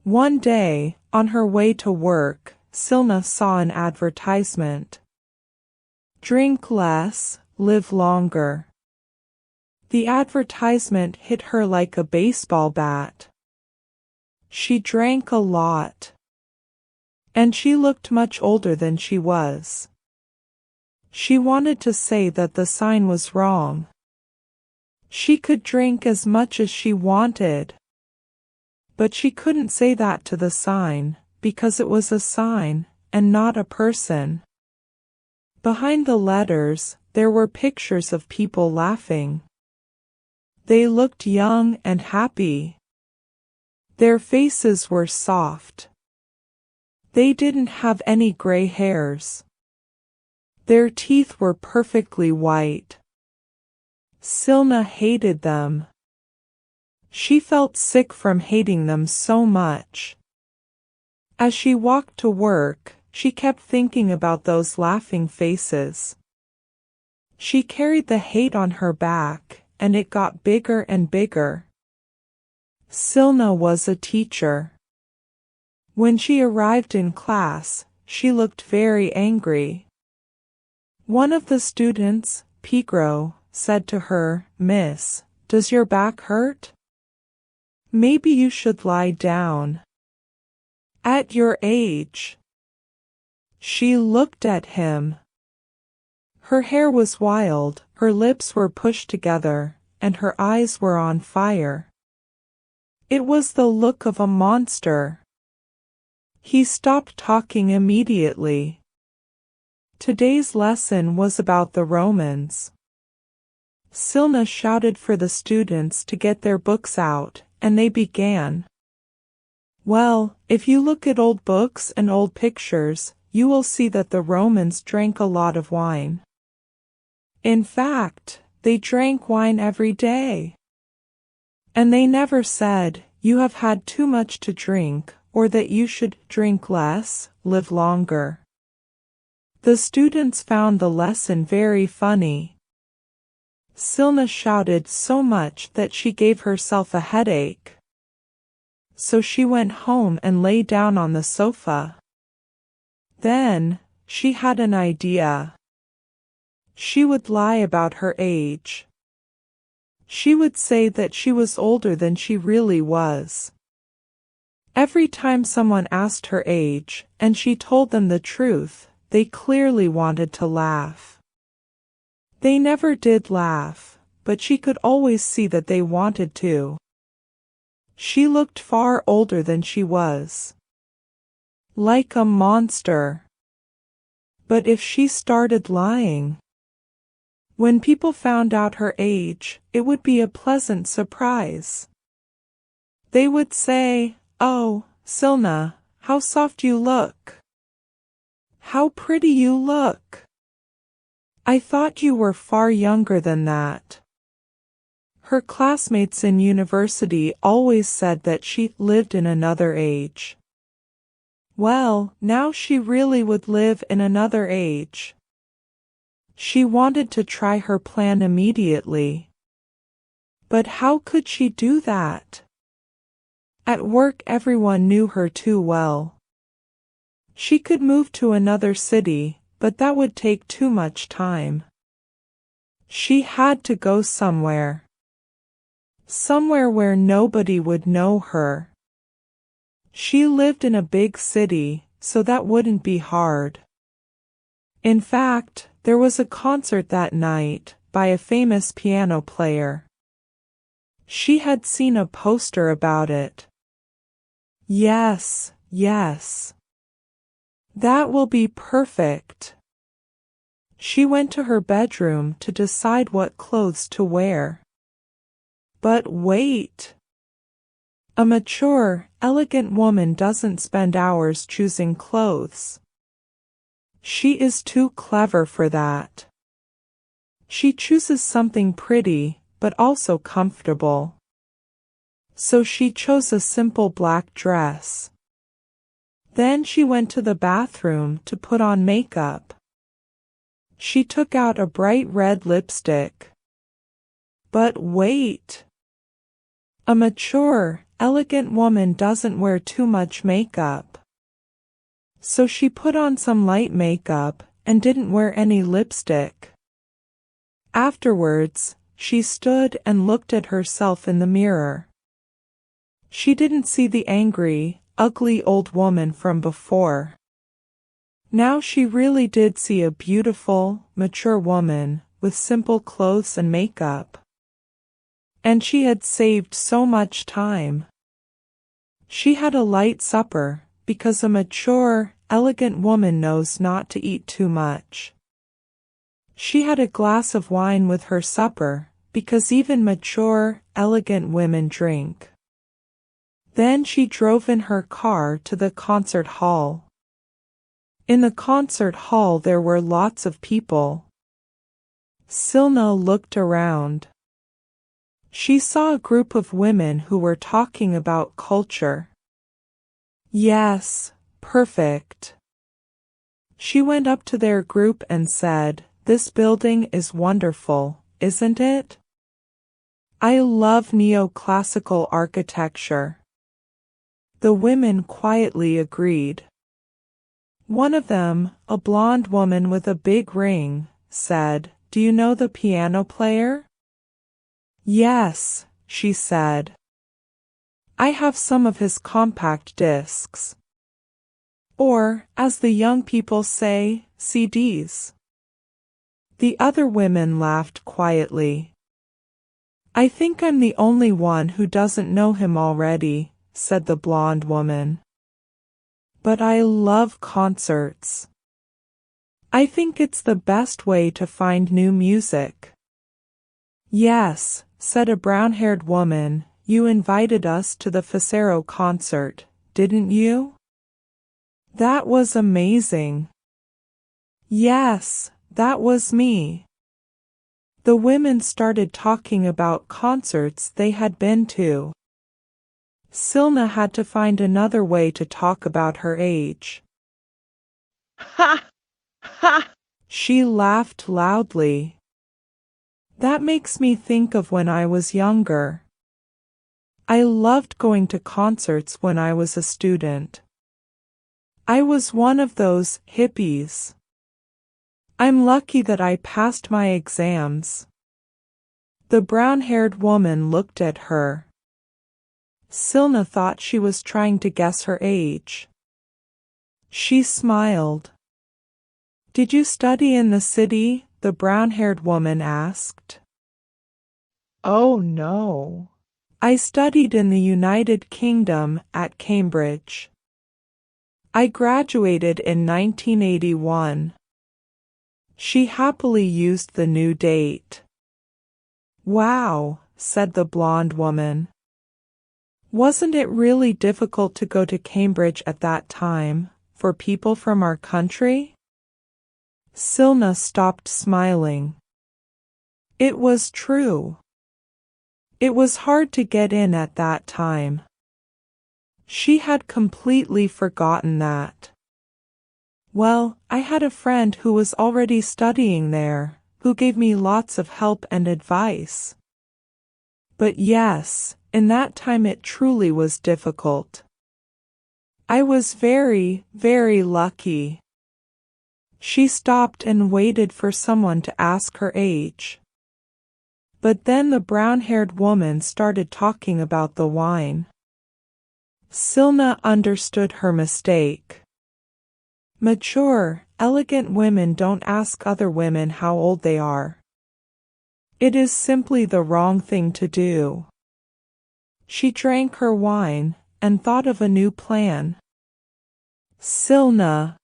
One day, on her way to work, Silna saw an advertisement. Drink less, live longer. The advertisement hit her like a baseball bat. She drank a lot. And she looked much older than she was. She wanted to say that the sign was wrong. She could drink as much as she wanted. But she couldn't say that to the sign, because it was a sign, and not a person. Behind the letters, there were pictures of people laughing. They looked young and happy. Their faces were soft. They didn't have any gray hairs. Their teeth were perfectly white. Silna hated them. She felt sick from hating them so much. As she walked to work, she kept thinking about those laughing faces. She carried the hate on her back, and it got bigger and bigger. Silna was a teacher. When she arrived in class, she looked very angry. One of the students, Pigro, said to her, "Miss, does your back hurt? Maybe you should lie down. At your age." She looked at him. Her hair was wild, her lips were pushed together, and her eyes were on fire. It was the look of a monster. He stopped talking immediately. Today's lesson was about the Romans. Silna shouted for the students to get their books out, and they began. Well, if you look at old books and old pictures, you will see that the Romans drank a lot of wine. In fact, they drank wine every day. And they never said, "You have had too much to drink," or that you should drink less, live longer. The students found the lesson very funny. Silna shouted so much that she gave herself a headache. So she went home and lay down on the sofa. Then, she had an idea. She would lie about her age. She would say that she was older than she really was. Every time someone asked her age, and she told them the truth, they clearly wanted to laugh. They never did laugh, but she could always see that they wanted to. She looked far older than she was. Like a monster. But if she started lying, when people found out her age, it would be a pleasant surprise. They would say, "Oh, Silna, how soft you look. How pretty you look. I thought you were far younger than that." Her classmates in university always said that she lived in another age. Well, now she really would live in another age. She wanted to try her plan immediately. But how could she do that? At work everyone knew her too well. She could move to another city, but that would take too much time. She had to go somewhere. Somewhere where nobody would know her. She lived in a big city, so that wouldn't be hard. In fact, there was a concert that night, by a famous piano player. She had seen a poster about it. Yes, yes. That will be perfect. She went to her bedroom to decide what clothes to wear. But wait! A mature, elegant woman doesn't spend hours choosing clothes. She is too clever for that. She chooses something pretty, but also comfortable. So she chose a simple black dress. Then she went to the bathroom to put on makeup. She took out a bright red lipstick. But wait! A mature, elegant woman doesn't wear too much makeup. So she put on some light makeup and didn't wear any lipstick. Afterwards, she stood and looked at herself in the mirror. She didn't see the angry, ugly old woman from before. Now she really did see a beautiful, mature woman with simple clothes and makeup. And she had saved so much time. She had a light supper, because a mature, elegant woman knows not to eat too much. She had a glass of wine with her supper, because even mature, elegant women drink. Then she drove in her car to the concert hall. In the concert hall there were lots of people. Silna looked around. She saw a group of women who were talking about culture. Yes, perfect. She went up to their group and said, "This building is wonderful, isn't it? I love neoclassical architecture." The women quietly agreed. One of them, a blonde woman with a big ring, said, "Do you know the piano player?" "Yes," she said. "I have some of his compact discs. Or, as the young people say, CDs. The other women laughed quietly. "I think I'm the only one who doesn't know him already," said the blonde woman. "But I love concerts. I think it's the best way to find new music." "Yes," said a brown-haired woman, "you invited us to the Facero concert, didn't you? That was amazing." "Yes, that was me." The women started talking about concerts they had been to. Silna had to find another way to talk about her age. "Ha! Ha!" She laughed loudly. "That makes me think of when I was younger. I loved going to concerts when I was a student. I was one of those hippies. I'm lucky that I passed my exams." The brown-haired woman looked at her. Silna thought she was trying to guess her age. She smiled. "Did you study in the city?" the brown-haired woman asked. "Oh no. I studied in the United Kingdom at Cambridge. I graduated in 1981. She happily used the new date. "Wow," said the blonde woman. "Wasn't it really difficult to go to Cambridge at that time, for people from our country?" Silna stopped smiling. It was true. It was hard to get in at that time. She had completely forgotten that. "Well, I had a friend who was already studying there, who gave me lots of help and advice. But yes, in that time it truly was difficult. I was very, very lucky." She stopped and waited for someone to ask her age. But then the brown-haired woman started talking about the wine. Silna understood her mistake. Mature, elegant women don't ask other women how old they are. It is simply the wrong thing to do. She drank her wine and thought of a new plan. "Silna,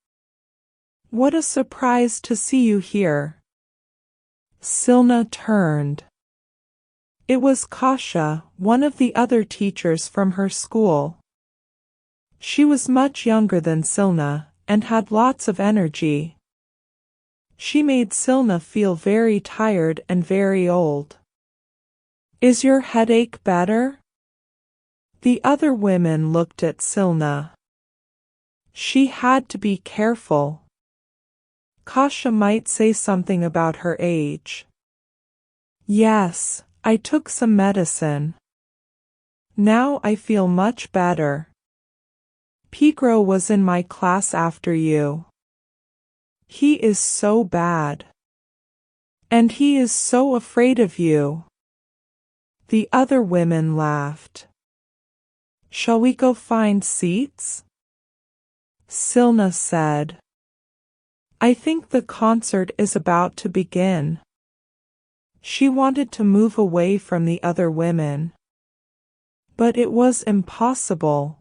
what a surprise to see you here." Silna turned. It was Kasia, one of the other teachers from her school. She was much younger than Silna and had lots of energy. She made Silna feel very tired and very old. "Is your headache better?" The other women looked at Silna. She had to be careful. Kasia might say something about her age. "Yes, I took some medicine." Now I feel much better. Pedro was in my class after you. He is so bad. And he is so afraid of you. The other women laughed. Shall we go find seats? Silna said. I think the concert is about to begin. She wanted to move away from the other women. But it was impossible.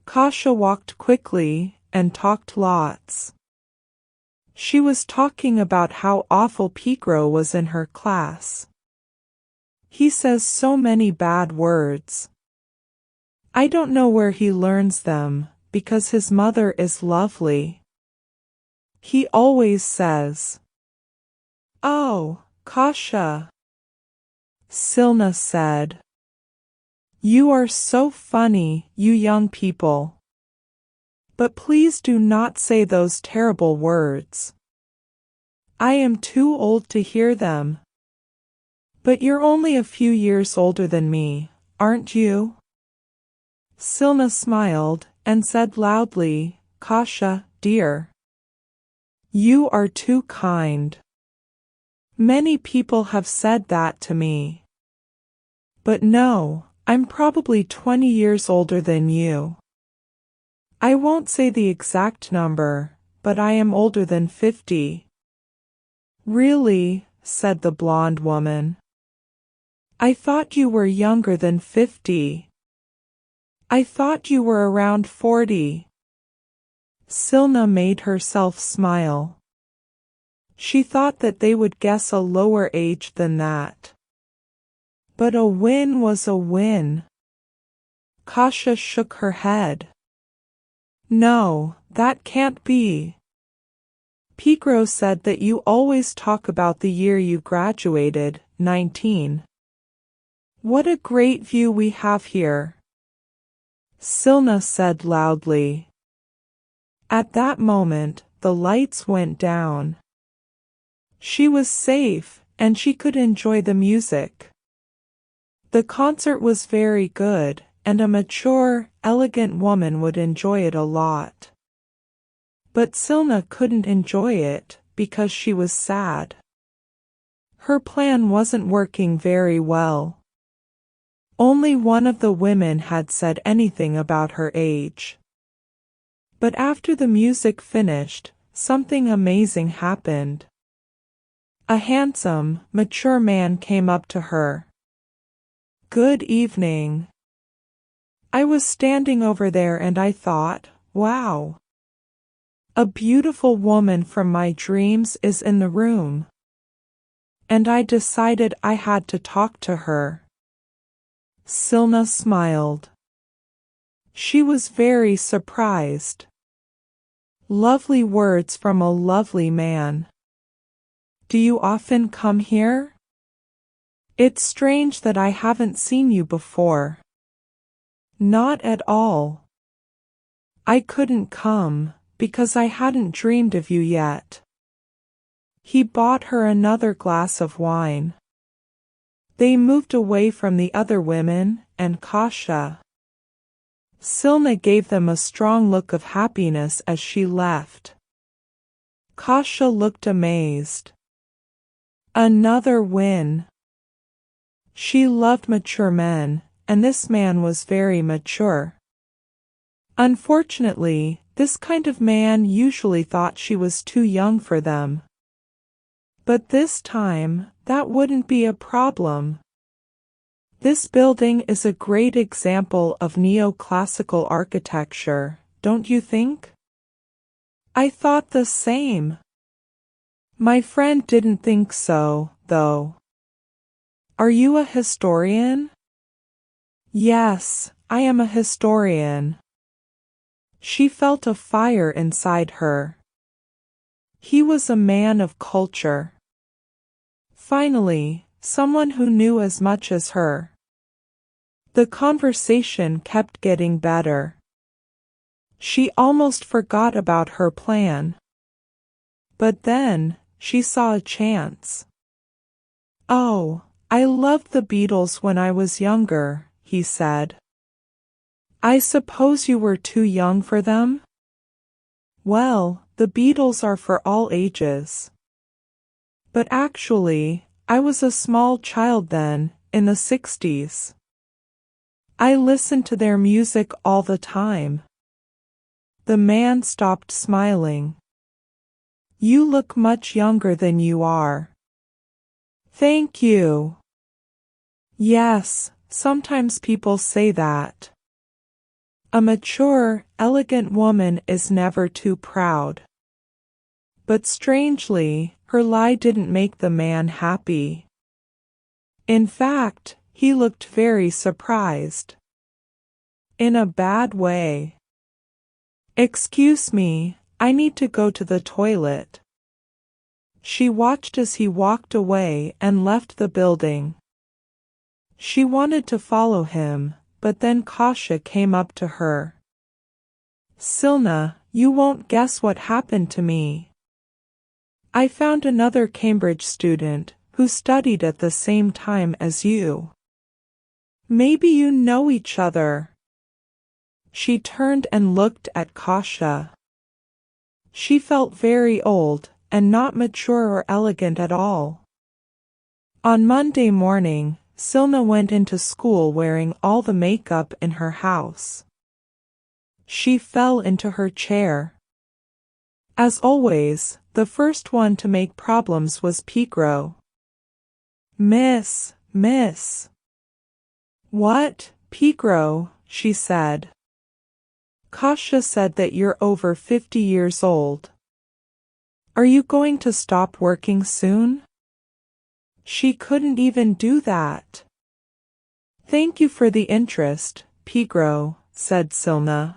Kasia walked quickly and talked lots. She was talking about how awful Pedro was in her class. He says so many bad words. I don't know where he learns them, because his mother is lovely. He always says, "Oh, Kasia," Silna said. You are so funny, you young people. But please do not say those terrible words. I am too old to hear them. But you're only a few years older than me, aren't you? Silna smiled and said loudly, Kasia, dear. You are too kind. Many people have said that to me. But no, I'm probably 20 years older than you. I won't say the exact number, but I am older than 50. Really, said the blonde woman. I thought you were younger than 50. I thought you were around 40. Silna made herself smile. She thought that they would guess a lower age than that. But a win was a win. Kasia shook her head. No, that can't be. Pedro said that you always talk about the year you graduated, 19. What a great view we have here. Silna said loudly. At that moment, the lights went down. She was safe, and she could enjoy the music. The concert was very good, and a mature, elegant woman would enjoy it a lot. But Silna couldn't enjoy it, because she was sad. Her plan wasn't working very well. Only one of the women had said anything about her age. But after the music finished, something amazing happened. A handsome, mature man came up to her. Good evening. I was standing over there and I thought, wow. A beautiful woman from my dreams is in the room. And I decided I had to talk to her. Silna smiled. She was very surprised. Lovely words from a lovely man. Do you often come here? It's strange that I haven't seen you before. Not at all. I couldn't come, because I hadn't dreamed of you yet. He bought her another glass of wine. They moved away from the other women, and Kasia. Silna gave them a strong look of happiness as she left. Kasia looked amazed. Another win. She loved mature men, and this man was very mature. Unfortunately, this kind of man usually thought she was too young for them. But this time, that wouldn't be a problem. This building is a great example of neoclassical architecture, don't you think? I thought the same. My friend didn't think so, though. Are you a historian? Yes, I am a historian. She felt a fire inside her. He was a man of culture. Finally, someone who knew as much as her. The conversation kept getting better. She almost forgot about her plan. But then, she saw a chance. Oh, I loved the Beatles when I was younger, he said. I suppose you were too young for them? Well, the Beatles are for all ages. But actually, I was a small child then, in the 60s. I listened to their music all the time. The man stopped smiling. You look much younger than you are. Thank you. Yes, sometimes people say that. A mature, elegant woman is never too proud. But strangely, her lie didn't make the man happy. In fact, he looked very surprised. In a bad way. Excuse me, I need to go to the toilet. She watched as he walked away and left the building. She wanted to follow him, but then Kasia came up to her. Silna, you won't guess what happened to me. I found another Cambridge student who studied at the same time as you. Maybe you know each other. She turned and looked at Kasia. She felt very old, and not mature or elegant at all. On Monday morning, Silna went into school wearing all the makeup in her house. She fell into her chair. As always, the first one to make problems was Pigro. Miss. What, Pigro? She said. Kasia said that you're over 50 years old. Are you going to stop working soon? She couldn't even do that. Thank you for the interest, Pigro, said Silna.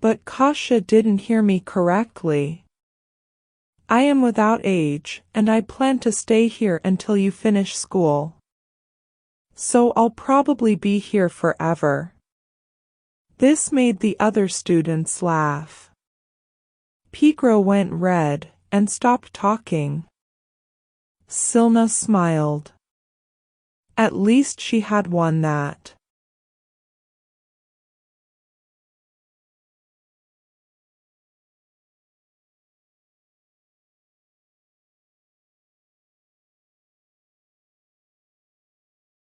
But Kasia didn't hear me correctly. I am without age, and I plan to stay here until you finish school. So I'll probably be here forever. This made the other students laugh. Pigro went red and stopped talking. Silna smiled. At least she had won that.